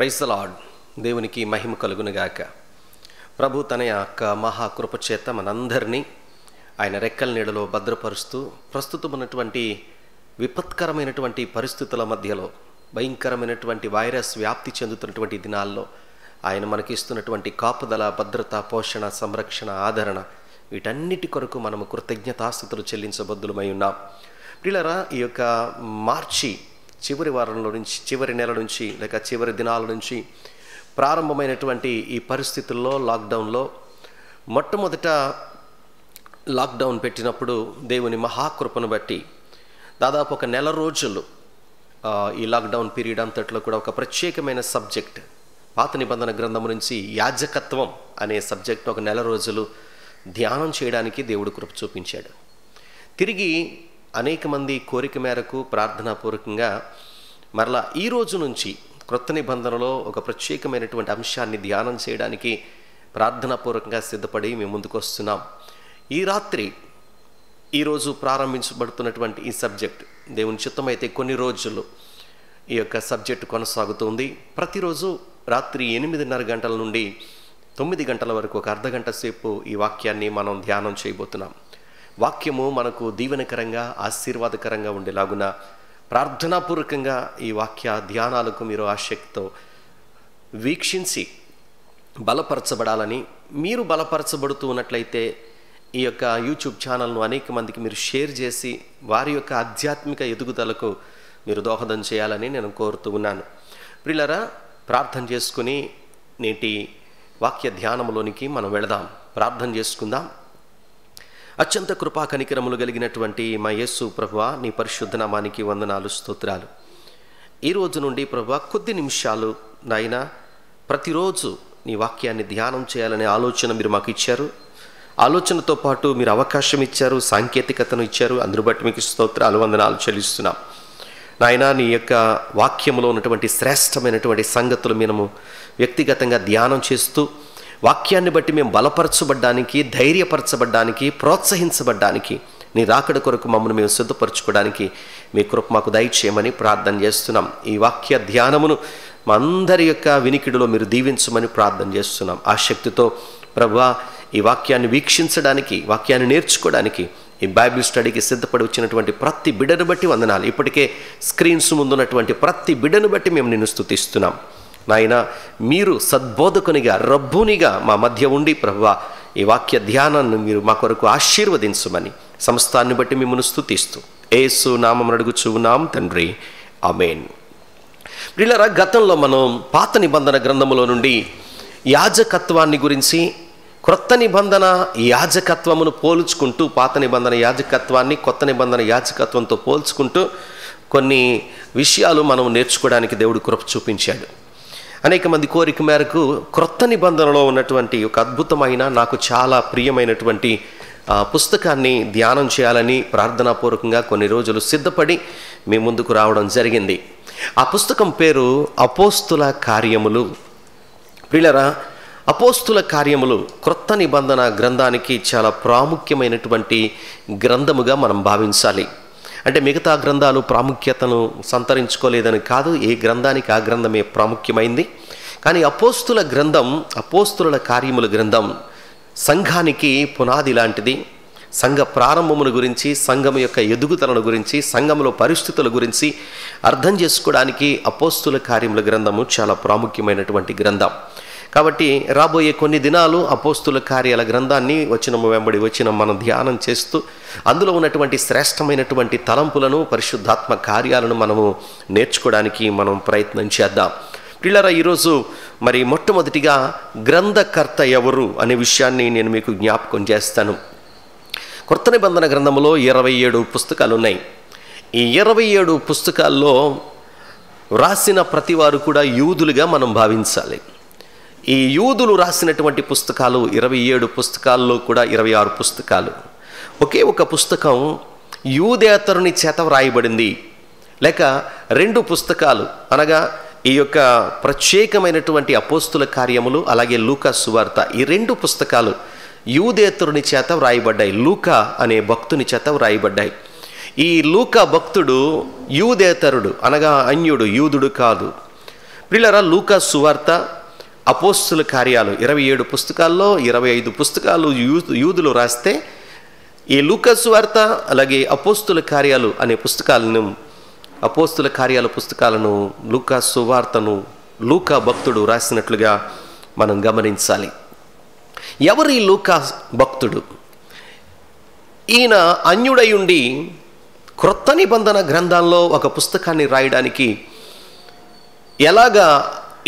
Praise the lord. దేవునికి మహిమ కలుగునుగాక. ప్రభు తన యొక్క మహాకృప చేత మనందరినీ ఆయన రెక్కల నీడలో భద్రపరుస్తూ ప్రస్తుతం ఉన్నటువంటి విపత్కరమైనటువంటి పరిస్థితుల మధ్యలో, భయంకరమైనటువంటి వైరస్ వ్యాప్తి చెందుతున్నటువంటి దినాల్లో ఆయన మనకిస్తున్నటువంటి కాపుదల, భద్రత, పోషణ, సంరక్షణ, ఆదరణ, వీటన్నిటి కొరకు మనము కృతజ్ఞతాస్తుతులు చెల్లించబద్దులమై ఉన్నాం. ప్రియులారా, ఈ యొక్క మార్చి చివరి వారంలో నుంచి, చివరి నెల నుంచి, లేక చివరి దినాల నుంచి ప్రారంభమైనటువంటి ఈ పరిస్థితుల్లో, లాక్డౌన్లో మొట్టమొదట లాక్డౌన్ పెట్టినప్పుడు దేవుని మహాకృపను బట్టి దాదాపు ఒక నెల రోజులు ఈ లాక్డౌన్ పీరియడ్ అంతట్లో కూడా ఒక ప్రత్యేకమైన సబ్జెక్ట్, పాత నిబంధన గ్రంథం నుంచి యాజకత్వం అనే సబ్జెక్ట్ ఒక నెల రోజులు ధ్యానం చేయడానికి దేవుడు కృప చూపించాడు. తిరిగి అనేక మంది కోరిక మేరకు ప్రార్థనాపూర్వకంగా మరలా ఈ రోజు నుంచి క్రొత్త నిబంధనలో ఒక ప్రత్యేకమైనటువంటి అంశాన్ని ధ్యానం చేయడానికి ప్రార్థనాపూర్వకంగా సిద్ధపడి మేము ముందుకు వస్తున్నాం. ఈ రాత్రి ఈరోజు ప్రారంభించబడుతున్నటువంటి ఈ సబ్జెక్ట్ దేవుని చిత్తమైతే కొన్ని రోజులు ఈ యొక్క సబ్జెక్టు కొనసాగుతుంది. ప్రతిరోజు రాత్రి 8:30 గంటల నుండి 9 గంటల వరకు ఒక అర్ధగంట సేపు ఈ వాక్యాన్ని మనం ధ్యానం చేయబోతున్నాం. వాక్యము మనకు దీవెనకరంగా, ఆశీర్వాదకరంగా ఉండేలాగున ప్రార్థనాపూర్వకంగా ఈ వాక్య ధ్యానాలకు మీరు ఆసక్తితో వీక్షించి బలపరచబడాలని, మీరు బలపరచబడుతూ ఉన్నట్లయితే ఈ యొక్క యూట్యూబ్ ఛానల్ను అనేక మందికి మీరు షేర్ చేసి వారి యొక్క ఆధ్యాత్మిక ఎదుగుదలకు మీరు దోహదం చేయాలని నేను కోరుతూ ఉన్నాను. ప్రియులారా, ప్రార్థన చేసుకుని నేటి వాక్య ధ్యానంలోనికి మనం వెళదాం. ప్రార్థన చేసుకుందాం. అత్యంత కృపా కనికరములు కలిగినటువంటి మా యేసు ప్రభువా, నీ పరిశుద్ధ నామానికి వందనాలు, స్తోత్రాలు. ఈ రోజు నుండి ప్రభువా, కొద్ది నిమిషాలు నాయనా ప్రతిరోజు నీ వాక్యాన్ని ధ్యానం చేయాలనే ఆలోచన మీరు మాకు ఇచ్చారు. ఆలోచనతో పాటు మీరు అవకాశం ఇచ్చారు, సాంకేతికతను ఇచ్చారు. అందును బట్టి మీకు స్తోత్రాలు, వందనాలు చెల్లిస్తున్నాం. నాయనా, నీ యొక్క వాక్యంలో ఉన్నటువంటి శ్రేష్టమైనటువంటి సంగతులు మేము వ్యక్తిగతంగా ధ్యానం చేస్తూ వాక్యాన్ని బట్టి మేము బలపరచబడ్డానికి, ధైర్యపరచబడ్డానికి, ప్రోత్సహించబడ్డానికి, నీ రాకడ కొరకు మమ్మల్ని మేము సిద్ధపరచుకోవడానికి మీ కృప మాకు దయచేయమని ప్రార్థన చేస్తున్నాం. ఈ వాక్య ధ్యానమును మా అందరి యొక్క వినికిడిలో మీరు దీవించమని ప్రార్థన చేస్తున్నాం. ఆ శక్తితో ప్రభువా, ఈ వాక్యాన్ని వీక్షించడానికి, వాక్యాన్ని నేర్చుకోవడానికి, ఈ బైబిల్ స్టడీకి సిద్ధపడి వచ్చినటువంటి ప్రతి బిడ్డను బట్టి వందనాలు. ఇప్పటికే స్క్రీన్స్ ముందున్నటువంటి ప్రతి బిడ్డను బట్టి మేము నిన్ను స్తుతిస్తున్నాం. నాయన, మీరు సద్బోధకునిగా, రబ్బునిగా మా మధ్య ఉండి ప్రభువా, ఈ వాక్య ధ్యానాన్ని మీరు మా కొరకు ఆశీర్వదించమని సమస్తాన్ని బట్టి మిమ్మల్ని స్తుతిస్తూ యేసు నామమున అడుగుచూ ఉన్నాం తండ్రి, ఆమేన్. ప్రియులారా, గతంలో మనం పాత నిబంధన గ్రంథములో నుండి యాజకత్వాన్ని గురించి, క్రొత్త నిబంధన యాజకత్వమును పోల్చుకుంటూ, పాత నిబంధన యాజకత్వాన్ని కొత్త నిబంధన యాజకత్వంతో పోల్చుకుంటూ కొన్ని విషయాలు మనం నేర్చుకోవడానికి దేవుడు కృప చూపించాడు. అనేక మంది కోరిక మేరకు క్రొత్త నిబంధనలో ఉన్నటువంటి ఒక అద్భుతమైన, నాకు చాలా ప్రియమైనటువంటి పుస్తకాన్ని ధ్యానం చేయాలని ప్రార్థనాపూర్వకంగా కొన్ని రోజులు సిద్ధపడి మీ ముందుకు రావడం జరిగింది. ఆ పుస్తకం పేరు అపోస్తుల కార్యములు. ప్రియులారా, అపోస్తుల కార్యములు క్రొత్త నిబంధన గ్రంథానికి చాలా ప్రాముఖ్యమైనటువంటి గ్రంథముగా మనం భావించాలి. అంటే మిగతా గ్రంథాలు ప్రాముఖ్యతను సంతరించుకోలేదని కాదు, ఏ గ్రంథానికి ఆ గ్రంథమే ప్రాముఖ్యమైంది. కానీ అపోస్తుల గ్రంథం, అపోస్తుల కార్యముల గ్రంథం సంఘానికి పునాది లాంటిది. సంఘ ప్రారంభముల గురించి, సంఘం యొక్క ఎదుగుదలను గురించి, సంఘంలో పరిస్థితుల గురించి అర్థం చేసుకోవడానికి అపోస్తుల కార్యముల గ్రంథము చాలా ప్రాముఖ్యమైనటువంటి గ్రంథం. కాబట్టి రాబోయే కొన్ని దినాలు అపోస్తుల కార్యాల గ్రంథాన్ని వచనము వెంబడి వచనం మనం ధ్యానం చేస్తూ అందులో ఉన్నటువంటి శ్రేష్టమైనటువంటి తలంపులను, పరిశుద్ధాత్మ కార్యాలను మనము నేర్చుకోవడానికి మనం ప్రయత్నం చేద్దాం. ప్రియులారా, ఈరోజు మరి మొట్టమొదటిగా గ్రంథకర్త ఎవరు అనే విషయాన్ని నేను మీకు జ్ఞాపకం చేస్తాను. కొత్త నిబంధన గ్రంథంలో 27 పుస్తకాలు ఉన్నాయి. ఈ 27 పుస్తకాల్లో వ్రాసిన ప్రతి వారు కూడా యూదులుగా మనం భావించాలి. ఈ యూదులు రాసినటువంటి పుస్తకాలు 27 పుస్తకాల్లో కూడా 26 పుస్తకాలు. ఒకే ఒక పుస్తకం యూదేతరుని చేత వ్రాయబడింది. లేక 2 పుస్తకాలు అనగా ఈ యొక్క ప్రత్యేకమైనటువంటి అపోస్తుల కార్యములు, అలాగే లూకా సువార్త, ఈ 2 పుస్తకాలు యూదేతరుని చేత వ్రాయబడ్డాయి. లూకా అనే భక్తుని చేత వ్రాయబడ్డాయి. ఈ లూకా భక్తుడు యూదేతరుడు అనగా అన్యుడు, యూదుడు కాదు. ప్రియులారా, లూకా సువార్త, అపోస్తుల కార్యాలు 27 పుస్తకాల్లో 25 పుస్తకాలు యూదులు రాస్తే, ఈ లూకా సువార్త అలాగే అపోస్తుల కార్యాలు అనే అపోస్తుల కార్యాల పుస్తకాలను, లూకా సువార్తను లూకా భక్తుడు రాసినట్లుగా మనం గమనించాలి. ఎవరు ఈ లూకా భక్తుడు? ఈయన అన్యుడై ఉండి క్రొత్త నిబంధన గ్రంథాల్లో ఒక పుస్తకాన్ని రాయడానికి ఎలాగా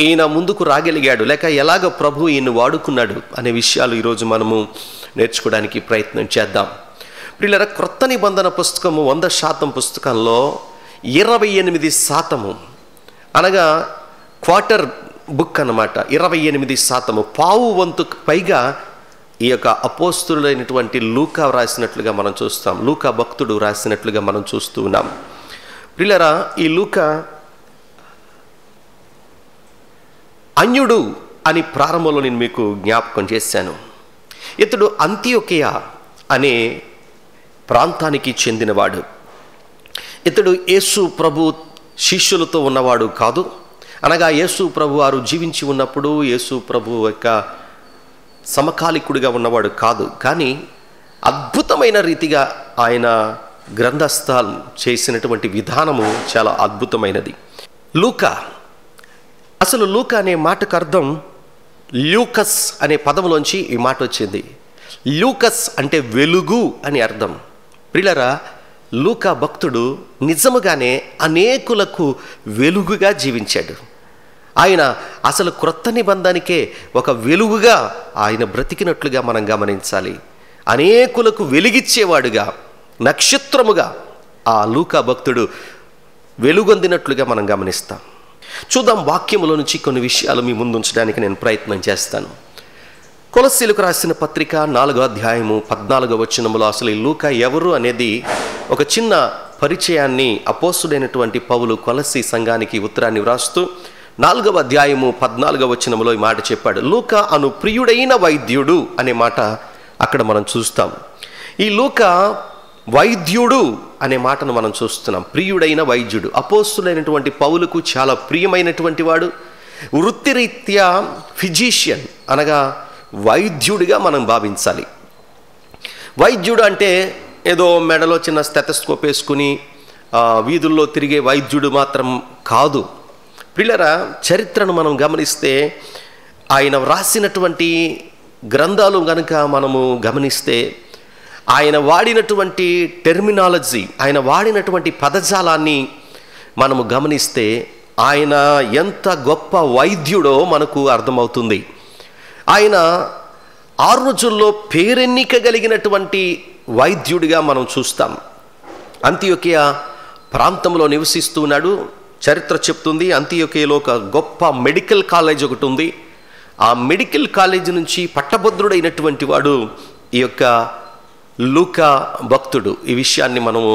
ఈయన ముందుకు రాగలిగాడు, లేక ఎలాగ ప్రభు ఈయన వాడుకున్నాడు అనే విషయాలు ఈరోజు మనము నేర్చుకోవడానికి ప్రయత్నం చేద్దాం. ప్రియులారా, క్రొత్త నిబంధన పుస్తకము 100% పుస్తకంలో 28%, అనగా క్వార్టర్ బుక్ అన్నమాట. 28%, పావు వంతుకు పైగా ఈ యొక్క అపోస్తులైనటువంటి లూకా రాసినట్లుగా మనం చూస్తాం, లూకా భక్తుడు రాసినట్లుగా మనం చూస్తూ ఉన్నాం. ప్రియులారా, ఈ లూకా అన్యుడు అని ప్రారంభంలో నేను మీకు జ్ఞాపకం చేశాను. ఇతడు అంతియోకియా అనే ప్రాంతానికి చెందినవాడు. ఇతడు యేసు ప్రభు శిష్యులతో ఉన్నవాడు కాదు. అనగా యేసు ప్రభు వారు జీవించి ఉన్నప్పుడు యేసు ప్రభు యొక్క సమకాలికుడిగా ఉన్నవాడు కాదు. కానీ అద్భుతమైన రీతిగా ఆయన గ్రంథస్థాలు చేసినటువంటి విధానము చాలా అద్భుతమైనది. లూకా, అసలు లూకా అనే మాటకు అర్థం ల్యూకస్ అనే పదంలోంచి ఈ మాట వచ్చింది. ల్యూకస్ అంటే వెలుగు అని అర్థం. ప్రియులారా, లూకా భక్తుడు నిజముగానే అనేకులకు వెలుగుగా జీవించాడు. ఆయన అసలు క్రొత్త నిబంధనకే ఒక వెలుగుగా ఆయన బ్రతికినట్లుగా మనం గమనించాలి. అనేకులకు వెలిగిచ్చేవాడుగా, నక్షత్రముగా ఆ లూకా భక్తుడు వెలుగొందినట్లుగా మనం గమనిస్తాం. చూద్దాం, వాక్యములో నుంచి కొన్ని విషయాలు మీ ముందు ఉంచడానికి నేను ప్రయత్నం చేస్తాను. కొలస్సీలకు రాసిన పత్రిక 4వ అధ్యాయము 14వ వచనములో అసలు ఈ లూకా ఎవరు అనేది ఒక చిన్న పరిచయాన్ని అపోస్తుడైనటువంటి పౌలు కొలస్సీ సంఘానికి ఉత్తరాన్ని వ్రాస్తూ 4వ అధ్యాయము 14వ వచనములో ఈ మాట చెప్పాడు. లూకా అను ప్రియుడైన వైద్యుడు అనే మాట అక్కడ మనం చూస్తాం. ఈ లూకా వైద్యుడు అనే మాటను మనం చూస్తున్నాం. ప్రియుడైన వైద్యుడు, అపోస్తులైనటువంటి పౌలుకు చాలా ప్రియమైనటువంటి వాడు. వృత్తిరీత్యా ఫిజీషియన్, అనగా వైద్యుడిగా మనం భావించాలి. వైద్యుడు అంటే ఏదో మెడలో చిన్న స్టెతస్కోప్ వేసుకుని వీధుల్లో తిరిగే వైద్యుడు మాత్రం కాదు. ప్రియులారా, చరిత్రను మనం గమనిస్తే, ఆయన వ్రాసినటువంటి గ్రంథాలు గనుక మనము గమనిస్తే, ఆయన వాడినటువంటి టెర్మినాలజీ, ఆయన వాడినటువంటి పదజాలాన్ని మనము గమనిస్తే ఆయన ఎంత గొప్ప వైద్యుడో మనకు అర్థమవుతుంది. ఆయన ఆ రోజుల్లో పేరెన్నిక కలిగినటువంటి వైద్యుడిగా మనం చూస్తాం. అంతియోకియా ప్రాంతంలో నివసిస్తున్నాడు. చరిత్ర చెప్తుంది, అంతియోకియాలో ఒక గొప్ప మెడికల్ కాలేజ్ ఒకటి ఉంది. ఆ మెడికల్ కాలేజ్ నుంచి పట్టభద్రుడైనటువంటి వాడు ఈ యొక్క లూకా భక్తుడు. ఈ విషయాన్ని మనము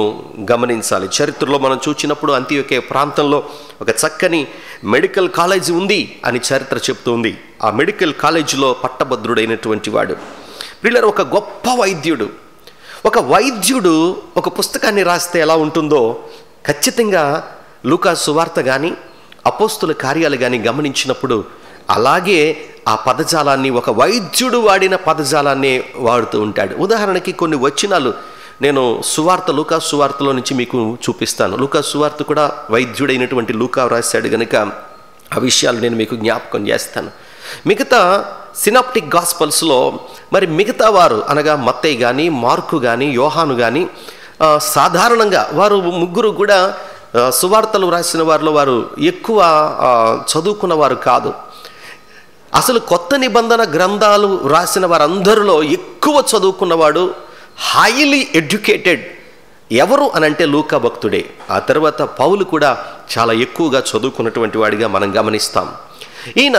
గమనించాలి. చరిత్రలో మనం చూసినప్పుడు అంతియోకియా ప్రాంతంలో ఒక చక్కని మెడికల్ కాలేజీ ఉంది అని చరిత్ర చెప్తుంది. ఆ మెడికల్ కాలేజీలో పట్టభద్రుడైనటువంటి వాడు. ప్రియులారా, ఒక గొప్ప వైద్యుడు. ఒక వైద్యుడు ఒక పుస్తకాన్ని రాస్తే ఎలా ఉంటుందో ఖచ్చితంగా లూకా సువార్త కానీ అపోస్తుల కార్యాలు కానీ గమనించినప్పుడు అలాగే ఆ పదజాలాన్ని, ఒక వైద్యుడు వాడిన పదజాలాన్ని వాడుతూ ఉంటాడు. ఉదాహరణకి కొన్ని వచనాలు నేను లూకా సువార్తలో నుంచి మీకు చూపిస్తాను. లూకా సువార్త కూడా వైద్యుడైనటువంటి లూకా రాశాడు కనుక ఆ విషయాలు నేను మీకు జ్ఞాపకం చేస్తాను. మిగతా సినాప్టిక్ గాస్పల్స్లో మరి మిగతా వారు, అనగా మత్తయి కానీ మార్కు కానీ యోహాను కానీ సాధారణంగా వారు ముగ్గురు కూడా సువార్తలు రాసిన వారిలో వారు ఎక్కువ చదువుకున్న వారు కాదు. అసలు కొత్త నిబంధన గ్రంథాలు రాసిన వారందరిలో ఎక్కువ చదువుకున్నవాడు, హైలీ ఎడ్యుకేటెడ్ ఎవరు అనంటే లూకా భక్తుడే. ఆ తర్వాత పౌలు కూడా చాలా ఎక్కువగా చదువుకున్నటువంటి వాడిగా మనం గమనిస్తాం. ఈయన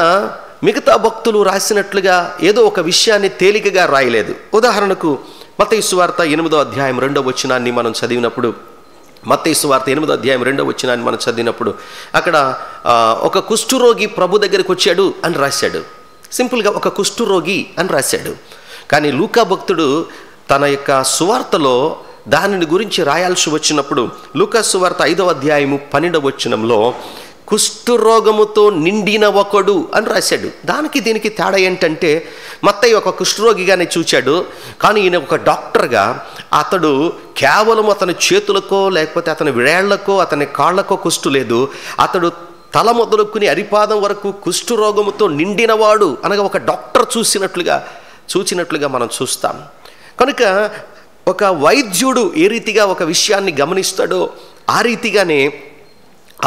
మిగతా భక్తులు రాసినట్లుగా ఏదో ఒక విషయాన్ని తేలికగా రాయలేదు. ఉదాహరణకు మత్తయి సువార్త 8వ అధ్యాయం 2వ వచనాన్ని మనం చదివినప్పుడు, మత్తయి సువార్త 8వ అధ్యాయం 2వ వచనాన్ని మనం చదివినప్పుడు అక్కడ ఒక కుష్ఠరోగి ప్రభు దగ్గరికి వచ్చాడు అని రాశాడు. సింపుల్గా ఒక కుష్ఠరోగి అని రాశాడు. కానీ లూకా భక్తుడు తన యొక్క సువార్తలో దానిని గురించి రాయాల్సి వచ్చినప్పుడు లూకా సువార్త 5వ అధ్యాయము 12వ వచనంలో కుష్ఠరోగముతో నిండిన ఒకడు అని రాశాడు. దానికి దీనికి తేడా ఏంటంటే, మత్తయి ఒక కుష్ఠరోగిగానే చూచాడు, కానీ ఈయన ఒక డాక్టర్గా అతడు కేవలం అతని చేతులకో లేకపోతే అతని వేళ్లకో అతని కాళ్లకో కుష్టు లేదు, అతడు తల మొదలుకుని అరిపాదం వరకు కుష్ఠరోగముతో నిండినవాడు అనగా ఒక డాక్టర్ చూసినట్లుగా మనం చూస్తాం. కనుక ఒక వైద్యుడు ఏ రీతిగా ఒక విషయాన్ని గమనిస్తాడో ఆ రీతిగానే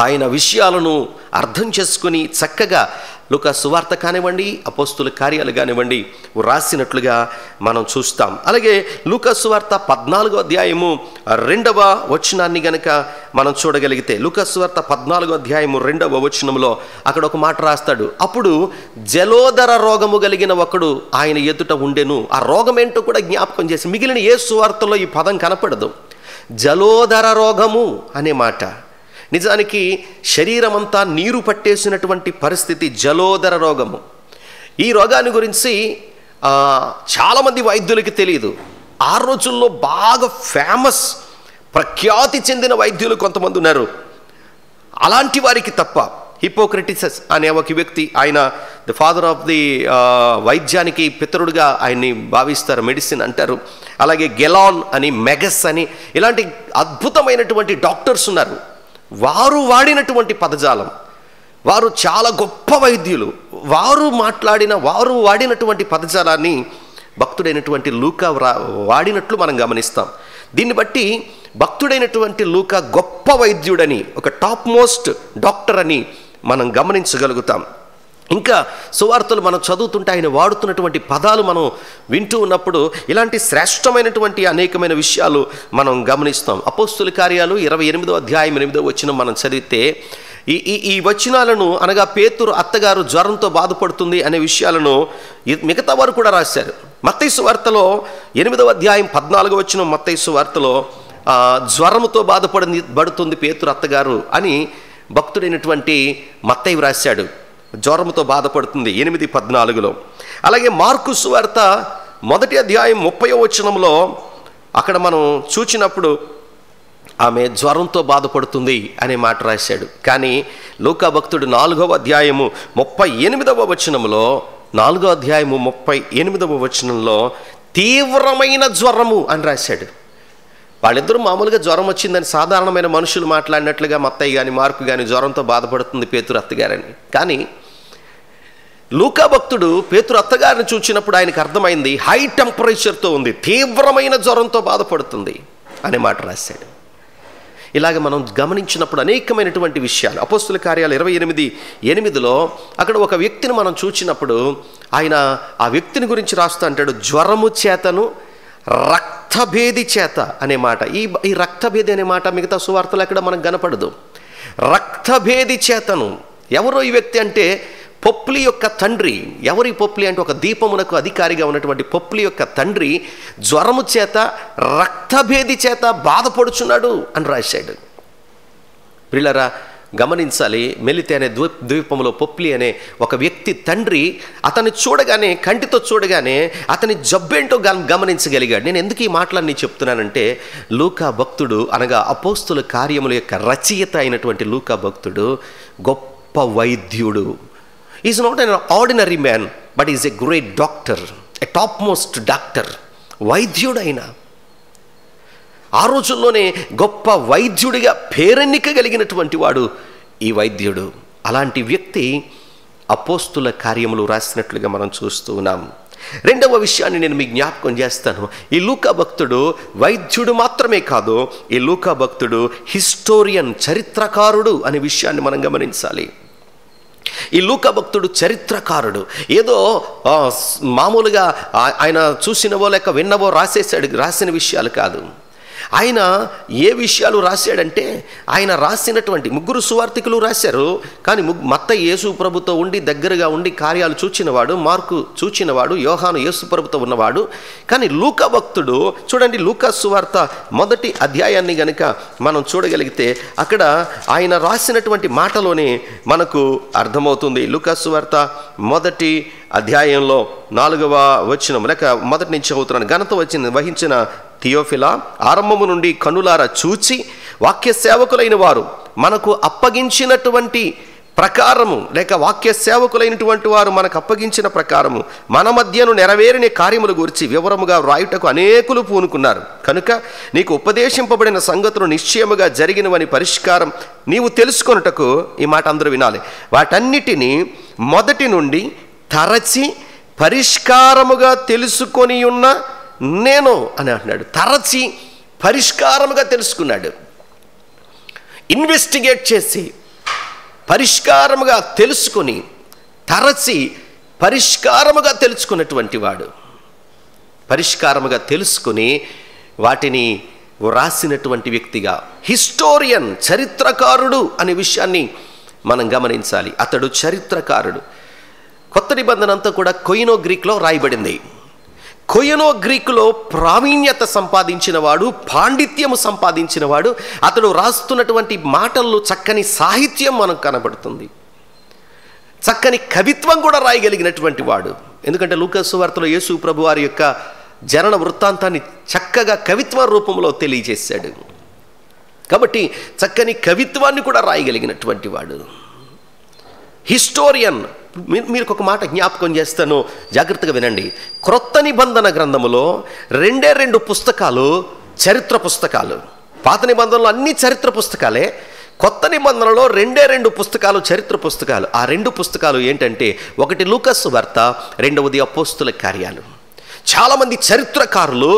ఆయన విషయాలను అర్థం చేసుకుని చక్కగా లూకా సువార్త కానివ్వండి, అపోస్తుల కార్యాలు కానివ్వండి రాసినట్లుగా మనం చూస్తాం. అలాగే లూకా సువార్త 14వ అధ్యాయము 2వ వచనాన్ని గనక మనం చూడగలిగితే, లూకా సువార్త 14వ అధ్యాయము 2వ వచనంలో అక్కడ ఒక మాట రాస్తాడు. అప్పుడు జలోదర రోగము కలిగిన ఒకడు ఆయన ఎదుట ఉండెను. ఆ రోగం ఏంటో కూడా జ్ఞాపకం చేసి, మిగిలిన ఏ సువార్తలో ఈ పదం కనపడదు. జలోదర రోగము అనే మాట నిజానికి శరీరమంతా నీరు పట్టేసినటువంటి పరిస్థితి జలోదర రోగము. ఈ రోగాన్ని గురించి చాలామంది వైద్యులకి తెలియదు. ఆ రోజుల్లో బాగా ఫేమస్ ప్రఖ్యాతి చెందిన వైద్యులు కొంతమంది ఉన్నారు. అలాంటి వారికి తప్ప, హిపోక్రటిసస్ అనే ఒక వ్యక్తి, ఆయన ది ఫాదర్ ఆఫ్ ది వైద్యానికి పితరుడుగా ఆయన్ని భావిస్తారు, మెడిసిన్ అంటారు. అలాగే గెలాన్ అని, మెగస్ అని ఇలాంటి అద్భుతమైనటువంటి డాక్టర్స్ ఉన్నారు. వారు వాడినటువంటి పదజాలం, వారు చాలా గొప్ప వైద్యులు, వారు వాడినటువంటి పదజాలాన్ని భక్తుడైనటువంటి లూకా వాడినట్లు మనం గమనిస్తాం. దీన్ని బట్టి భక్తుడైనటువంటి లూకా గొప్ప వైద్యుడని, ఒక టాప్ మోస్ట్ డాక్టర్ అని మనం గమనించగలుగుతాం. ఇంకా సువార్తలు మనం చదువుతుంటే ఆయన వాడుతున్నటువంటి పదాలు మనం వింటూ ఉన్నప్పుడు ఇలాంటి శ్రేష్టమైనటువంటి అనేకమైన విషయాలు మనం గమనిస్తాం. అపోస్తుల కార్యాలు 28వ అధ్యాయం 8వ వచనం మనం చదివితే ఈ వచనాలను అనగా పేతురు అత్తగారు జ్వరంతో బాధపడుతుంది అనే విషయాలను మిగతా వారు కూడా రాశారు. మత్తయి సువార్తలో 8వ అధ్యాయం 14వ వచనం, మత్తయి సువార్తలో జ్వరముతో బాధపడుతుంది పేతురు అత్తగారు అని భక్తుడైనటువంటి మత్తయి రాశాడు. జ్వరంతో బాధపడుతుంది 8:14లో. అలాగే మార్కు సువార్త 1వ అధ్యాయం 30వ వచనంలో అక్కడ మనం చూచినప్పుడు ఆమె జ్వరంతో బాధపడుతుంది అనే మాట రాశాడు. కానీ లూకా భక్తుడు 4వ అధ్యాయము 38వ వచనంలో, 4వ అధ్యాయము 38వ వచనంలో తీవ్రమైన జ్వరము అని రాశాడు. వాళ్ళిద్దరూ మామూలుగా జ్వరం వచ్చిందని సాధారణమైన మనుషులు మాట్లాడినట్లుగా మత్తయి కానీ మార్కు కానీ జ్వరంతో బాధపడుతుంది పేతురు అత్తగారని. కానీ లూకా భక్తుడు పేతురు అత్తగారిని చూచినప్పుడు ఆయనకు అర్థమైంది, హై టెంపరేచర్తో ఉంది, తీవ్రమైన జ్వరంతో బాధపడుతుంది అనే మాట రాశాడు. ఇలాగ మనం గమనించినప్పుడు అనేకమైనటువంటి విషయాలు, అపోస్తుల కార్యాలు 28:8లో అక్కడ ఒక వ్యక్తిని మనం చూచినప్పుడు ఆయన ఆ వ్యక్తిని గురించి రాస్తూ అంటాడు, జ్వరము చేతను రక్తభేది చేత అనే మాట. ఈ రక్తభేది అనే మాట మిగతా సువార్తలు ఎక్కడ మనకు కనపడదు. రక్తభేది చేతను ఎవరో ఈ వ్యక్తి అంటే పొప్లి యొక్క తండ్రి. ఎవరి పొప్లి అంటే ఒక దీపమునకు అధికారిగా ఉన్నటువంటి పొప్లి యొక్క తండ్రి జ్వరము చేత రక్తభేది చేత బాధపడుచున్నాడు అని రాశాడు. ప్రియులారా గమనించాలి, మెలితే అనే ద్వీపంలో పొప్లి అనే ఒక వ్యక్తి తండ్రి అతన్ని చూడగానే, కంటితో చూడగానే అతని జబ్బేంటో గమనించగలిగాడు. నేను ఎందుకు ఈ మాటలన్నీ చెప్తున్నానంటే, లూకా భక్తుడు అనగా అపోస్తుల కార్యముల యొక్క రచయిత అయినటువంటి లూకా భక్తుడు గొప్ప వైద్యుడు. Is not an ordinary man, but is a great doctor, a top most doctor. వైద్యుడైన ఆ రోజుల్లోనే గొప్ప వైద్యుడిగా పేరెన్నిక కలిగినటువంటి వాడు ఈ వైద్యుడు. అలాంటి వ్యక్తి అపోస్తుల కార్యములు రాసినట్లుగా మనం చూస్తూ ఉన్నాం. రెండవ విషయాన్ని నేను మీకు జ్ఞాపకం చేస్తాను. ఈ లూకా భక్తుడు వైద్యుడు మాత్రమే కాదు, ఈ లూకా భక్తుడు హిస్టోరియన్, చరిత్రకారుడు అనే విషయాన్ని మనం గమనించాలి. ఈ లూకా భక్తుడు చరిత్రకారుడు. ఏదో మామూలుగా ఆయన చూసినవో లేక విన్నవో రాసిన విషయాలు కాదు. ఆయన ఏ విషయాలు రాశాడంటే, ఆయన రాసినటువంటి ముగ్గురు సువార్తికులు రాశారు. కానీ మత్తయి యేసు ప్రభుతో ఉండి దగ్గరగా ఉండి కార్యాలు చూచినవాడు, మార్కు చూచినవాడు, యోహాను యేసు ప్రభుతో ఉన్నవాడు. కానీ లూకా భక్తుడు చూడండి, లూకా సువార్త 1వ అధ్యాయాన్ని గనుక మనం చూడగలిగితే అక్కడ ఆయన రాసినటువంటి మాటలోనే మనకు అర్థమవుతుంది. లూకా సువార్త 1వ అధ్యాయంలో 4వ వచనం లేక మొదటి నుంచి చదువుతున్నాను. ఘనత వహించిన థియోఫిలా, ఆరంభము నుండి కన్నులారా చూచి వాక్య సేవకులైన వారు మనకు అప్పగించినటువంటి ప్రకారము లేక వాక్య సేవకులైనటువంటి వారు మనకు అప్పగించిన ప్రకారము మన మధ్యను నెరవేరిన కార్యముల గురించి వివరముగా వ్రాయుటకు అనేకులు పూనుకున్నారు. కనుక నీకు ఉపదేశింపబడిన సంగతులు నిశ్చయముగా జరిగినవని పరిష్కారం నీవు తెలుసుకొనుటకు, ఈ మాట అందరూ వినాలి, వాటన్నిటినీ మొదటి నుండి తరచి పరిష్కారముగా తెలుసుకొని ఉన్న నేను అని అంటున్నాడు. తరచి పరిష్కారముగా తెలుసుకున్నాడు. ఇన్వెస్టిగేట్ చేసి పరిష్కారముగా తెలుసుకొని తరచి పరిష్కారముగా తెలుసుకున్నటువంటి వాడు, పరిష్కారముగా తెలుసుకుని వాటిని వ్రాసినటువంటి వ్యక్తిగా, హిస్టోరియన్, చరిత్రకారుడు అనే విషయాన్ని మనం గమనించాలి. అతడు చరిత్రకారుడు. కొత్త నిబంధన అంతా కూడా కొయినో గ్రీక్లో రాయబడింది. కొయినో గ్రీకులో ప్రావీణ్యత సంపాదించినవాడు, పాండిత్యము సంపాదించినవాడు. అతడు రాస్తున్నటువంటి మాటల్లో చక్కని సాహిత్యం మనకు కనబడుతుంది, చక్కని కవిత్వం కూడా రాయగలిగినటువంటి వాడు. ఎందుకంటే లూకా సువార్తలో యేసు ప్రభు వారి యొక్క జనన వృత్తాంతాన్ని చక్కగా కవిత్వ రూపంలో తెలియజేశాడు. కాబట్టి చక్కని కవిత్వాన్ని కూడా రాయగలిగినటువంటి వాడు హిస్టోరియన్. మీరు ఒక మాట జ్ఞాపకం చేస్తాను, జాగ్రత్తగా వినండి. క్రొత్త నిబంధన గ్రంథములో 2 పుస్తకాలు చరిత్ర పుస్తకాలు. పాత నిబంధనలో అన్ని చరిత్ర పుస్తకాలే. కొత్త నిబంధనలో 2 పుస్తకాలు చరిత్ర పుస్తకాలు. ఆ 2 పుస్తకాలు ఏంటంటే, ఒకటి లూకా సువార్త, రెండవది అపోస్తుల కార్యాలు. చాలామంది చరిత్రకారులు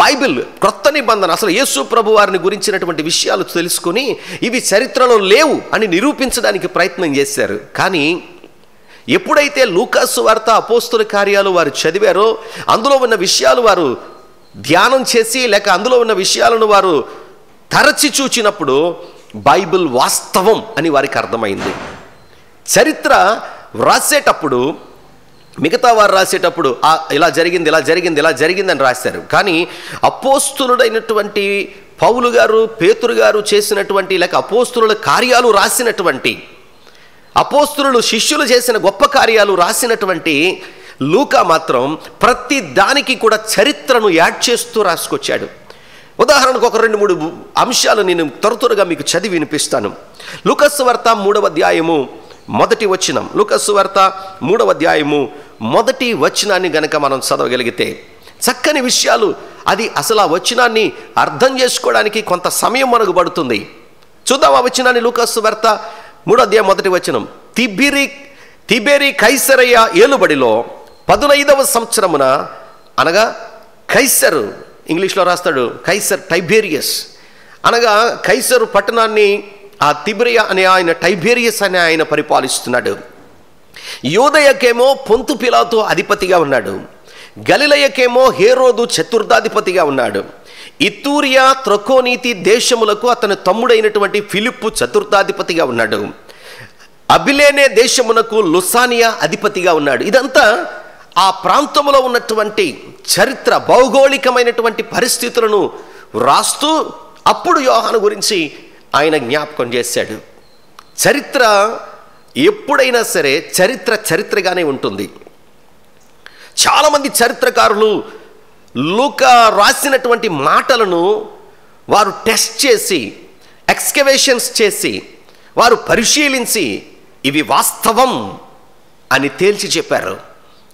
బైబిల్, క్రొత్త నిబంధన, అసలు యేసు ప్రభు వారిని గురించినటువంటి విషయాలు తెలుసుకుని ఇవి చరిత్రలో లేవు అని నిరూపించడానికి ప్రయత్నం చేశారు. కానీ ఎప్పుడైతే లూకా సువార్త, అపోస్తుల కార్యాలు వారు చదివారో, అందులో ఉన్న విషయాలు వారు ధ్యానం చేసి లేక అందులో ఉన్న విషయాలను వారు తరచి చూచినప్పుడు బైబిల్ వాస్తవం అని వారికి అర్థమైంది. చరిత్ర వ్రాసేటప్పుడు మిగతా వారు రాసేటప్పుడు ఇలా జరిగింది ఇలా జరిగింది ఇలా జరిగిందని రాశారు. కానీ అపోస్తులుడైనటువంటి పౌలు గారు, పేతురు గారు చేసినటువంటి లేక అపోస్తుల కార్యాలు రాసినటువంటి, అపోస్తులు శిష్యులు చేసిన గొప్ప కార్యాలు రాసినటువంటి లూకా మాత్రం ప్రతి దానికి కూడా చరిత్రను యాడ్ చేస్తూ రాసుకొచ్చాడు. ఉదాహరణకు ఒక 2-3 అంశాలు నేను త్వరగా మీకు చదివి వినిపిస్తాను. లూకా సువార్త 3వ అధ్యాయము మొదటి వచనం. లూకా సువార్త 3వ అధ్యాయము మొదటి వచనాన్ని గనక మనం చదవగలిగితే చక్కని విషయాలు. అది అసలు ఆ వచనాన్ని అర్థం చేసుకోవడానికి కొంత సమయం మనకు పడుతుంది. చూద్దాం ఆ వచనాన్ని. లూకా సువార్త 3వ అధ్యాయం మొదటి వచనం. తిబెరి కైసరయ్య ఏలుబడిలో 15వ సంవత్సరమున, అనగా కైసరు, ఇంగ్లీష్లో రాస్తాడు కైసర్ టైబేరియస్, అనగా కైసరు పట్టణాన్ని ఆ తిబెరియా అనే ఆయన, టైబేరియస్ అనే ఆయన పరిపాలిస్తున్నాడు. యూదయకేమో పొంతు పిలాతు అధిపతిగా ఉన్నాడు. గలిలయకేమో హేరోదు చతుర్థాధిపతిగా ఉన్నాడు. ఇతూరియా, త్రకోనీతి దేశములకు అతని తమ్ముడైనటువంటి ఫిలిప్పు చతుర్థాధిపతిగా ఉన్నాడు. అబిలేనే దేశమునకు లుసానియా అధిపతిగా ఉన్నాడు. ఇదంతా ఆ ప్రాంతంలో ఉన్నటువంటి చరిత్ర, భౌగోళికమైనటువంటి పరిస్థితులను రాస్తూ అప్పుడు యోహాను గురించి ఆయన జ్ఞాపకం చేశాడు. చరిత్ర ఎప్పుడైనా సరే చరిత్రగానే ఉంటుంది. చాలామంది చరిత్రకారులు లూకా రాసినటువంటి మాటలను వారు టెస్ట్ చేసి, ఎక్స్కవేషన్స్ చేసి, వారు పరిశీలించి ఇవి వాస్తవం అని తేల్చి చెప్పారు.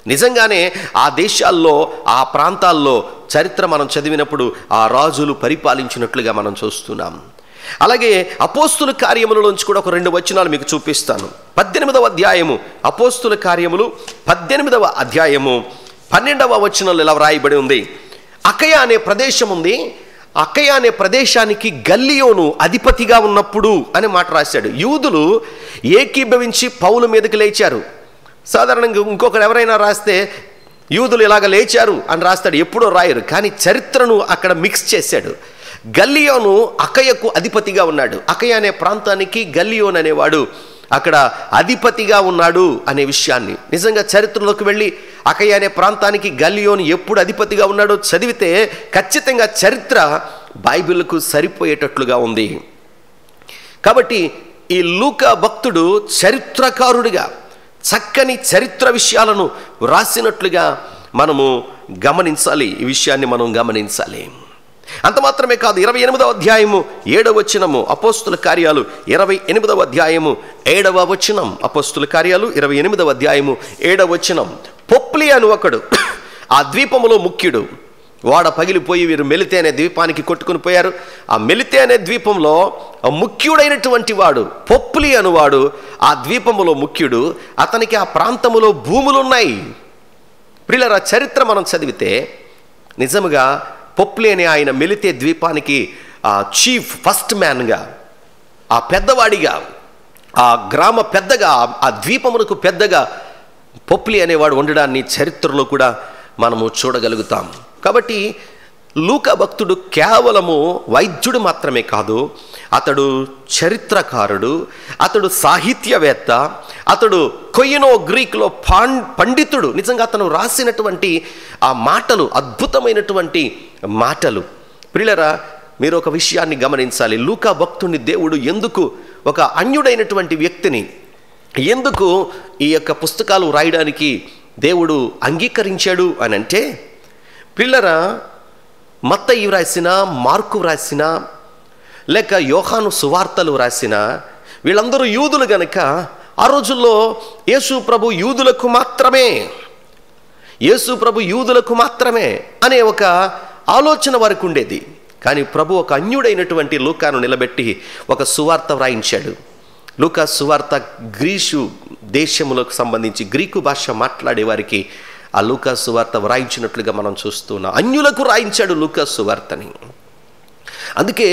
నిజంగానే ఆ దేశాల్లో, ఆ ప్రాంతాల్లో చరిత్ర మనం చదివినప్పుడు ఆ రాజులు పరిపాలించినట్లుగా మనం చూస్తున్నాం. అలాగే అపోస్తుల కార్యములలోంచి కూడా ఒక 2 వచనాలు మీకు చూపిస్తాను. 18వ అధ్యాయము, అపోస్తుల కార్యములు 18వ అధ్యాయము 12వ వచనంలో ఇలా వ్రాయబడి ఉంది. అకయ అనే ప్రదేశం ఉంది. అకయ అనే ప్రదేశానికి గల్లియోను అధిపతిగా ఉన్నప్పుడు అనే మాట రాశాడు. యూదులు ఏకీభవించి పౌలు మీదకి లేచారు. సాధారణంగా ఇంకొకరు ఎవరైనా రాస్తే యూదులు ఇలాగ లేచారు అని రాస్తాడు, ఎప్పుడో రాయరు. కానీ చరిత్రను అక్కడ మిక్స్ చేశాడు. గల్లియోను అకయకు అధిపతిగా ఉన్నాడు. అకయ అనే ప్రాంతానికి గల్లియోన్ అనేవాడు అక్కడ అధిపతిగా ఉన్నాడు అనే విషయాన్ని, నిజంగా చరిత్రలోకి వెళ్ళి అకయ అనే ప్రాంతానికి గల్లియోను ఎప్పుడు అధిపతిగా ఉన్నాడో చదివితే ఖచ్చితంగా చరిత్ర బైబిల్కు సరిపోయేటట్లుగా ఉంది. కాబట్టి ఈ లూకా భక్తుడు చరిత్రకారుడిగా చక్కని చరిత్ర విషయాలను వ్రాసినట్లుగా మనము గమనించాలి. ఈ విషయాన్ని మనం గమనించాలి. అంత మాత్రమే కాదు, 28వ అధ్యాయము 7వ వచనము, అపోస్తుల కార్యాలు 28వ అధ్యాయము 7వ వచనం, అపోస్తుల కార్యాలు 28వ అధ్యాయము 7వ వచనం. పొప్లి అను ఒకడు ఆ ద్వీపములో ముఖ్యుడు. వాడ పగిలిపోయి వీరు మెలితే అనే ద్వీపానికి కొట్టుకుని పోయారు. ఆ మెలితే అనే ద్వీపంలో ముఖ్యుడైనటువంటి వాడు పొప్లి అనువాడు ఆ ద్వీపములో ముఖ్యుడు. అతనికి ఆ ప్రాంతములో భూములున్నాయి. ప్రియులారా, చరిత్ర మనం చదివితే నిజముగా పొప్లి అనే ఆయన మెలితే ద్వీపానికి చీఫ్ ఫస్ట్ మ్యాన్గా, ఆ పెద్దవాడిగా, ఆ గ్రామ పెద్దగా, ఆ ద్వీపమునకు పెద్దగా పొప్లి అనేవాడు ఉండడాన్ని చరిత్రలో కూడా మనము చూడగలుగుతాం. కాబట్టి లూకా భక్తుడు కేవలము వైద్యుడు మాత్రమే కాదు, అతడు చరిత్రకారుడు, అతడు సాహిత్యవేత్త, అతడు కొయినో గ్రీక్లో పండితుడు. నిజంగా అతను రాసినటువంటి ఆ మాటలు అద్భుతమైనటువంటి మాటలు. ప్రియులారా, మీరు ఒక విషయాన్ని గమనించాలి. లూకా భక్తుని దేవుడు ఎందుకు ఒక అన్యుడైనటువంటి వ్యక్తిని ఎందుకు ఈ యొక్క పుస్తకాలు రాయడానికి దేవుడు అంగీకరించాడు అని అంటే, ప్రియులారా, మత్తయి వ్రాసిన, మార్కు వ్రాసిన, లేక యోహాను సువార్తలు వ్రాసిన వీళ్ళందరూ యూదులు గనక ఆ రోజుల్లో యేసు ప్రభు యూదులకు మాత్రమే అనే ఒక ఆలోచన వారికి ఉండేది. కానీ ప్రభు ఒక అన్యుడైనటువంటి లూకాను నిలబెట్టి ఒక సువార్త వ్రాయించాడు. లూకా సువార్త గ్రీసు దేశములకు సంబంధించి గ్రీకు భాష మాట్లాడే వారికి ఆ లూకా సువార్త వ్రాయించినట్లుగా మనం చూస్తున్నాం. అన్యులకు రాయించాడు లూకా సువార్తని. అందుకే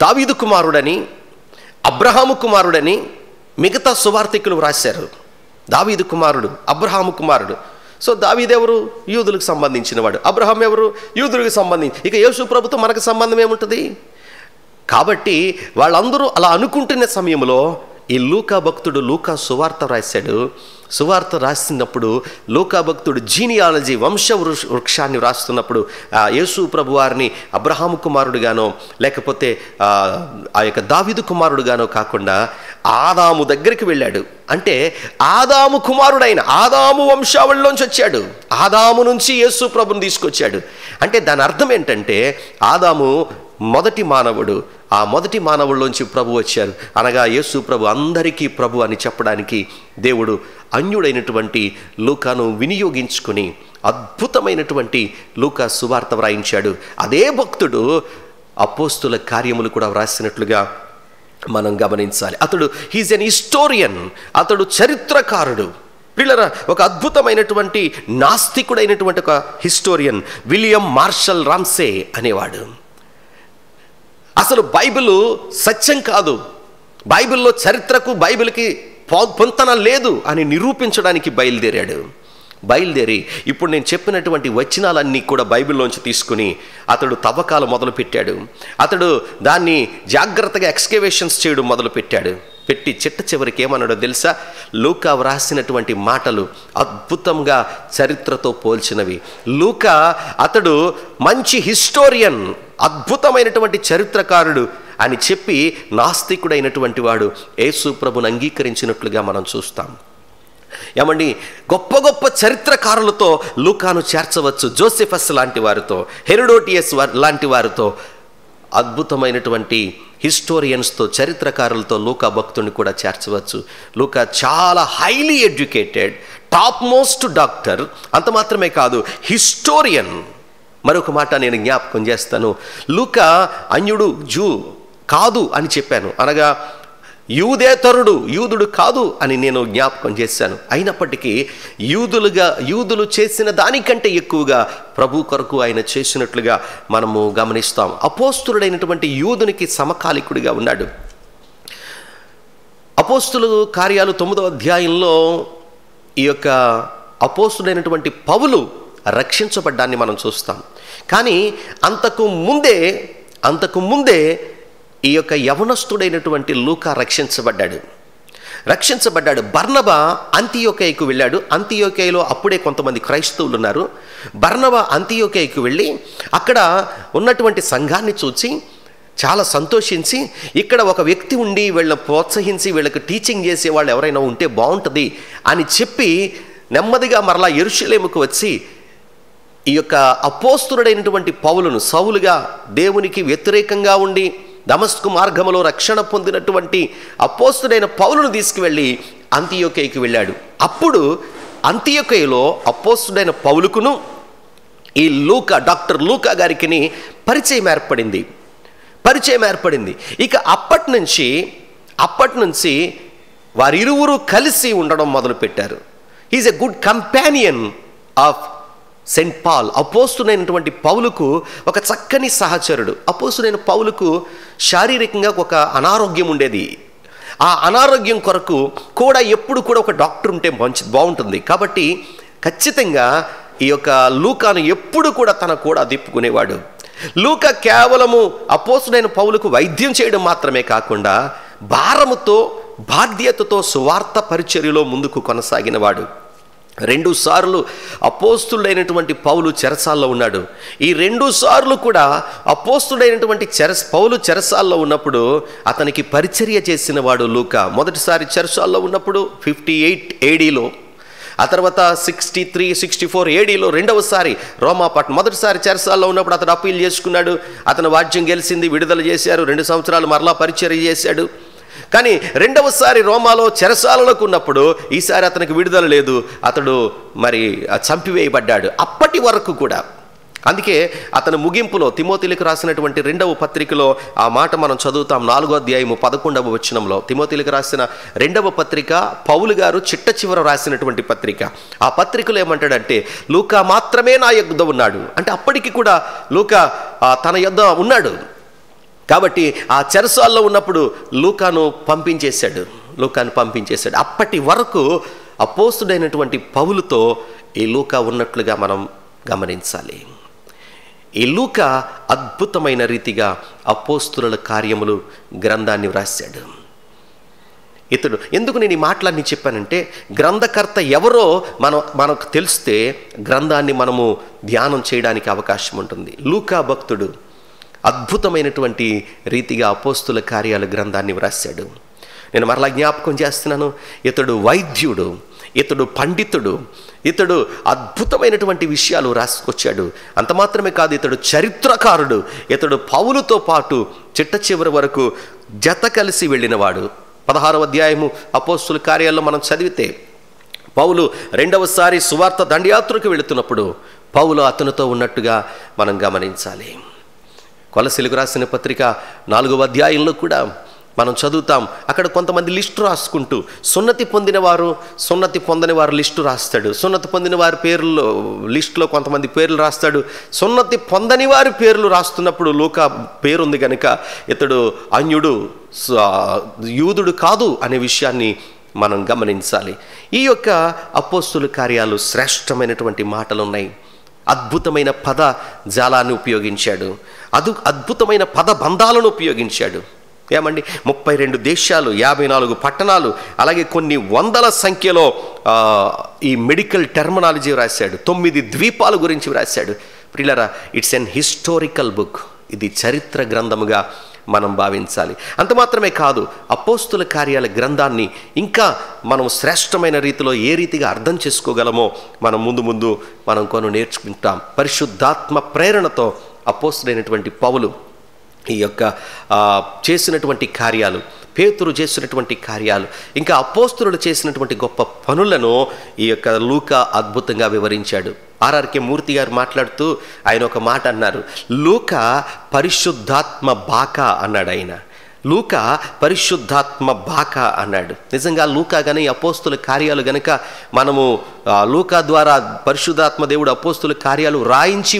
దావీదు కుమారుడని, అబ్రహాము కుమారుడని మిగతా సువార్తికులు వ్రాశారు. దావీదు కుమారుడు, అబ్రహాము కుమారుడు. సో దావీదు ఎవరు? యూదులకు సంబంధించిన వాడు. అబ్రహాం ఎవరు? యూదులకు సంబంధించి. ఇక యేసు ప్రభుతో మనకు సంబంధం ఏముంటుంది? కాబట్టి వాళ్ళందరూ అలా అనుకుంటున్న సమయంలో ఈ లూకా భక్తుడు లూకా సువార్త రాశాడు. సువార్త రాసినప్పుడు లూకా భక్తుడు జీనియాలజీ, వంశ వృక్షాన్ని రాస్తున్నప్పుడు యేసు ప్రభు వారిని అబ్రహాము కుమారుడుగానో లేకపోతే ఆ యొక్క దావీదు కుమారుడుగానో కాకుండా ఆదాము దగ్గరికి వెళ్ళాడు. అంటే ఆదాము కుమారుడైన, ఆదాము వంశావళిలోంచి వచ్చాడు. ఆదాము నుంచి యేసు ప్రభుని తీసుకొచ్చాడు. అంటే దాని అర్థం ఏంటంటే ఆదాము మొదటి మానవుడు, ఆ మొదటి మానవుల్లోంచి ప్రభు వచ్చారు. అనగా యేసు ప్రభు అందరికీ ప్రభు అని చెప్పడానికి దేవుడు అన్యుడైనటువంటి లూకాను వినియోగించుకుని అద్భుతమైనటువంటి లూకా సువార్త వ్రాయించాడు. అదే భక్తుడు అపోస్తుల కార్యములు కూడా వ్రాసినట్లుగా మనం గమనించాలి. అతడు హీజ్ ఎన్ హిస్టోరియన్, అతడు చరిత్రకారుడు. పిల్లరా, ఒక అద్భుతమైనటువంటి నాస్తికుడైనటువంటి ఒక హిస్టోరియన్ విలియం మార్షల్ రామ్సే అనేవాడు. అసలు బైబిల్ సత్యం కాదు, బైబిల్లో చరిత్రకు బైబిల్కి పొంతన లేదు అని నిరూపించడానికి బయలుదేరి ఇప్పుడు నేను చెప్పినటువంటి వచనాలన్నీ కూడా బైబిల్లోంచి తీసుకుని అతడు తవ్వకాలు మొదలుపెట్టాడు. అతడు దాన్ని జాగ్రత్తగా ఎక్స్కవేషన్స్ చేయడం మొదలుపెట్టాడు. పెట్టి చిట్ట చివరికి ఏమన్నాడో తెలుసా? లూకా వ్రాసినటువంటి మాటలు అద్భుతంగా చరిత్రతో పోల్చినవి. లూకా అతడు మంచి హిస్టోరియన్, అద్భుతమైనటువంటి చరిత్రకారుడు అని చెప్పి నాస్తికుడైనటువంటి వాడు యేసు ప్రభుని అంగీకరించినట్లుగా మనం చూస్తాం. ఏమండి, గొప్ప గొప్ప చరిత్రకారులతో లూకాను చేర్చవచ్చు. జోసెఫస్ లాంటి వారితో, హెరోడోటియస్ లాంటి వారితో, అద్భుతమైనటువంటి హిస్టోరియన్స్తో, చరిత్రకారులతో లూకా భక్తుని కూడా చేర్చవచ్చు. లూకా చాలా highly educated, top most doctor. అంత మాత్రమే కాదు, హిస్టోరియన్. మరొక మాట నేను జ్ఞాపకం చేస్తాను. లూకా అన్యుడు, జూ కాదు అని చెప్పాను, అనగా యూదేతరుడు, యూదుడు కాదు అని నేను జ్ఞాపకం చేశాను. అయినప్పటికీ యూదులు చేసిన దానికంటే ఎక్కువగా ప్రభు కొరకు ఆయన చేసినట్లుగా మనము గమనిస్తాం. అపోస్తులుడైనటువంటి యూదునికి సమకాలికుడిగా ఉన్నాడు. అపోస్తుల కార్యాలు 9వ అధ్యాయంలో ఈ యొక్క అపోస్తుడైనటువంటి పౌలు రక్షించబడ్డాన్ని మనం చూస్తాం. కానీ అంతకు ముందే ఈ యొక్క యవనస్తుడైనటువంటి లూకా రక్షించబడ్డాడు. బర్నబా అంతియోకేయుకు వెళ్ళాడు. అంతియోకేయులో అప్పుడే కొంతమంది క్రైస్తవులు ఉన్నారు. బర్నబా అంతియోకేయుకు వెళ్ళి అక్కడ ఉన్నటువంటి సంఘాన్ని చూసి చాలా సంతోషించి, ఇక్కడ ఒక వ్యక్తి ఉండి వీళ్ళని ప్రోత్సహించి వీళ్ళకి టీచింగ్ చేసే వాళ్ళు ఎవరైనా ఉంటే బాగుంటుంది అని చెప్పి నెమ్మదిగా మరలా యెరూషలేముకు వచ్చి ఈ యొక్క అపోస్తులుడైనటువంటి పౌలును, సౌలుగా దేవునికి వ్యతిరేకంగా ఉండి దమస్కు మార్గములో రక్షణ పొందినటువంటి అపోస్తుడైన పౌలును తీసుకువెళ్ళి అంతియోకేయుకు వెళ్ళాడు. అప్పుడు అంతియోకేయులో అపోస్తుడైన పౌలుకును ఈ లూకా, డాక్టర్ లూకా గారికి పరిచయం ఏర్పడింది. ఇక అప్పటి నుంచి వారిరువురు కలిసి ఉండడం మొదలుపెట్టారు. Is a good companion of saint Paul. అపోస్తుడైనటువంటి పౌలుకు ఒక చక్కని సహచరుడు. అపోస్తుడైన పౌలుకు శారీరకంగా ఒక అనారోగ్యం ఉండేది. ఆ అనారోగ్యం కొరకు కూడా ఎప్పుడు కూడా ఒక డాక్టర్ ఉంటే బాగుంటుంది. కాబట్టి ఖచ్చితంగా ఈ యొక్క లూకాను ఎప్పుడు కూడా తన కూడా తిప్పుకునేవాడు. లూకా కేవలము అపోస్తుడైన పౌలుకు వైద్యం చేయడం మాత్రమే కాకుండా భారముతో, బాధ్యతతో సువార్త పరిచర్యలో ముందుకు కొనసాగినవాడు. 2 సార్లు అపోస్తుడైనటువంటి పౌలు చెరసాల్లో ఉన్నాడు. ఈ 2 సార్లు కూడా అపోస్తుడైనటువంటి పౌలు చెరసాల్లో ఉన్నప్పుడు అతనికి పరిచర్య చేసిన వాడు లూకా. మొదటిసారి చెరసాల్లో ఉన్నప్పుడు 58 ADలో, ఆ తర్వాత 63, 64 ADలో రెండవసారి రోమాపట్నం. మొదటిసారి చెరసాల్లో ఉన్నప్పుడు అతను అప్పీల్ చేసుకున్నాడు. అతను వాద్యం గెలిచింది, విడుదల చేశారు. 2 సంవత్సరాలు మరలా పరిచర్య చేశాడు. కానీ రెండవసారి రోమాలో చెరసాలలోకి ఉన్నప్పుడు ఈసారి అతనికి విడుదల లేదు. అతడు మరి చంపివేయబడ్డాడు. అప్పటి వరకు కూడా అందుకే అతను ముగింపులో తిమోతిలకు రాసినటువంటి 2వ పత్రికలో ఆ మాట మనం చదువుతాం. 4వ అధ్యాయము 11వ వచనంలో తిమోతిలకు రాసిన 2వ పత్రిక పౌలు గారు చిట్ట చివర రాసినటువంటి పత్రిక. ఆ పత్రికలో ఏమంటాడంటే, లూకా మాత్రమే నా యొద్ద ఉన్నాడు. అంటే అప్పటికి కూడా లూకా తన యొద్ద ఉన్నాడు. కాబట్టి ఆ చెరసాల్లో ఉన్నప్పుడు లూకాను పంపించేశాడు. అప్పటి వరకు అపోస్తుడైనటువంటి పౌలుతో ఈ లూకా ఉన్నట్లుగా మనం గమనించాలి. ఈ లూకా అద్భుతమైన రీతిగా అపోస్తుల కార్యములు గ్రంథాన్ని వ్రాశాడు. ఇతడు ఎందుకు నేను ఈ మాటలన్నీ చెప్పానంటే, గ్రంథకర్త ఎవరో మనకు తెలిస్తే గ్రంథాన్ని మనము ధ్యానం చేయడానికి అవకాశం ఉంటుంది. లూకా భక్తుడు అద్భుతమైనటువంటి రీతిగా అపోస్తుల కార్యాల గ్రంథాన్ని వ్రాశాడు. నేను మరలా జ్ఞాపకం చేస్తున్నాను, ఇతడు వైద్యుడు, ఇతడు పండితుడు, ఇతడు అద్భుతమైనటువంటి విషయాలు రాసుకొచ్చాడు. అంత మాత్రమే కాదు, ఇతడు చరిత్రకారుడు. ఇతడు పౌలుతో పాటు చిట్ట చివరి వరకు జత కలిసి వెళ్ళినవాడు. 16వ అధ్యాయము అపోస్తుల కార్యాల్లో మనం చదివితే, పౌలు రెండవసారి సువార్త దండయాత్రకు వెళుతున్నప్పుడు పౌలు అతనితో ఉన్నట్టుగా మనం గమనించాలి. కొలసీలకు రాసిన పత్రిక 4వ అధ్యాయంలో కూడా మనం చదువుతాం. అక్కడ కొంతమంది లిస్టు రాసుకుంటూ సున్నతి పొందిన వారు, సున్నతి పొందని వారు లిస్టు రాస్తాడు. సున్నతి పొందిన వారి పేర్లు లిస్టులో కొంతమంది పేర్లు రాస్తాడు. సున్నతి పొందని వారి పేర్లు రాస్తున్నప్పుడు లూకా పేరుంది కనుక ఇతడు అన్యుడు, యూదుడు కాదు అనే విషయాన్ని మనం గమనించాలి. ఈ యొక్క అపోస్తుల కార్యాలు శ్రేష్టమైనటువంటి మాటలు ఉన్నాయి. అద్భుతమైన పద జాలాన్ని ఉపయోగించాడు. అద్భుతమైన పద బంధాలను ఉపయోగించాడు. ఏమండి, 32 దేశాలు, 54 పట్టణాలు, అలాగే కొన్ని వందల సంఖ్యలో ఈ మెడికల్ టెర్మినాలజీ రాశాడు. 9 ద్వీపాల గురించి రాశాడు. ప్రియులారా, ఇట్స్ ఎన్ హిస్టారికల్ బుక్. ఇది చరిత్ర గ్రంథముగా మనం భావించాలి. అంత మాత్రమే కాదు, అపోస్తుల కార్యాల గ్రంథాన్ని ఇంకా మనం శ్రేష్టమైన రీతిలో ఏ రీతిగా అర్థం చేసుకోగలమో మనం ముందు మనం నేర్చుకుంటాం. పరిశుద్ధాత్మ ప్రేరణతో అపోస్తుడైనటువంటి పౌలు ఈ యొక్క చేసినటువంటి కార్యాలు, పేతురు చేసినటువంటి కార్యాలు, ఇంకా అపోస్తులు చేసినటువంటి గొప్ప పనులను ఈ యొక్క లూకా అద్భుతంగా వివరించాడు. ఆర్ఆర్కే మూర్తి గారు మాట్లాడుతూ ఆయన ఒక మాట అన్నారు, లూకా పరిశుద్ధాత్మ బాక అన్నాడు. లూకా పరిశుద్ధాత్మ బాక అన్నాడు. నిజంగా లూకా కానీ అపోస్తుల కార్యాలు గనక మనము లూకా ద్వారా పరిశుద్ధాత్మ దేవుడు అపోస్తుల కార్యాలు రాయించి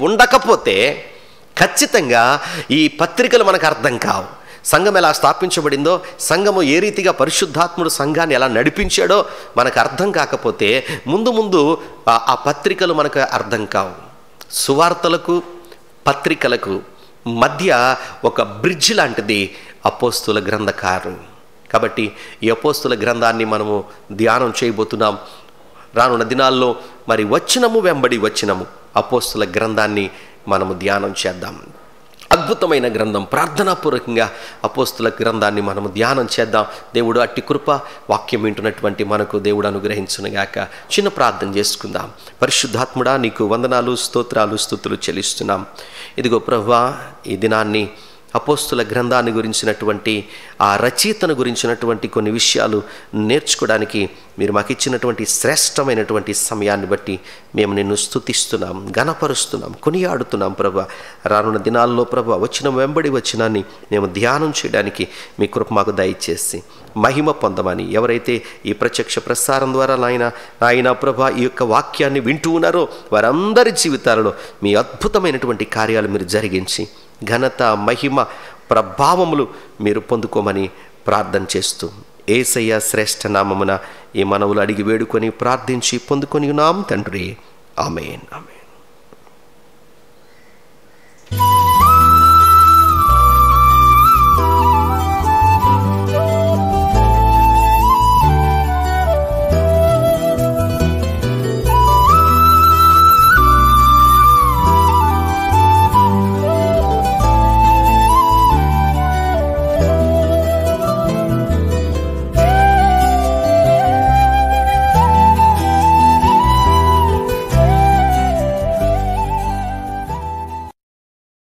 ఉండకపోతే ఖచ్చితంగా ఈ పత్రికలు మనకు అర్థం కావు. సంఘం ఎలా స్థాపించబడిందో, సంఘము ఏ రీతిగా పరిశుద్ధాత్ముడు సంఘాన్ని ఎలా నడిపించాడో మనకు అర్థం కాకపోతే ముందు ఆ పత్రికలు మనకు అర్థం కావు. సువార్తలకు పత్రికలకు మధ్య ఒక బ్రిడ్జ్ లాంటిది అపోస్తుల గ్రంథకారం. కాబట్టి ఈ అపోస్తుల గ్రంథాన్ని మనము ధ్యానం చేయబోతున్నాం. రానున్న దినాల్లో మరి వచనము వెంబడి వచనము అపోస్తుల గ్రంథాన్ని మనము ధ్యానం చేద్దాం. అద్భుతమైన గ్రంథం. ప్రార్థనాపూర్వకంగా అపోస్తుల గ్రంథాన్ని మనము ధ్యానం చేద్దాం. దేవుడు అట్టి కృప వాక్యం వింటున్నటువంటి మనకు దేవుడు అనుగ్రహించునుగాక. చిన్న ప్రార్థన చేసుకుందాం. పరిశుద్ధాత్ముడా, నీకు వందనాలు, స్తోత్రాలు, స్తుతులు చెల్లిస్తున్నాం. ఇదిగో ప్రభువా, ఈ దినాన్ని అపోస్తుల గ్రంథాన్ని గురించినటువంటి ఆ రచయితను గురించినటువంటి కొన్ని విషయాలు నేర్చుకోవడానికి మీరు మాకు ఇచ్చినటువంటి శ్రేష్టమైనటువంటి సమయాన్ని బట్టి మేము నిన్ను స్తుతిస్తున్నాం, ఘనపరుస్తున్నాం, కొనియాడుతున్నాం ప్రభా. రానున్న దినాల్లో ప్రభా వచ్చిన వెంబడి వచ్చినాన్ని మేము ధ్యానం చేయడానికి మీ కృప మాకు దయచేసి మహిమ పొందమని, ఎవరైతే ఈ ప్రత్యక్ష ప్రసారం ద్వారా నాయన ప్రభా ఈ యొక్క వాక్యాన్ని వింటూ ఉన్నారో వారందరి జీవితాలలో మీ అద్భుతమైనటువంటి కార్యాలు మీరు జరిగించి ఘనత, మహిమ, ప్రభావములు మీరు పొందుకోమని ప్రార్థన చేస్తూ యేసయ్య శ్రేష్ఠ నామమున ఈ మనవులు అడిగి వేడుకొని ప్రార్థించి పొందుకొని ఉన్నాం తండ్రి. ఆమేన్. ఆమేన్.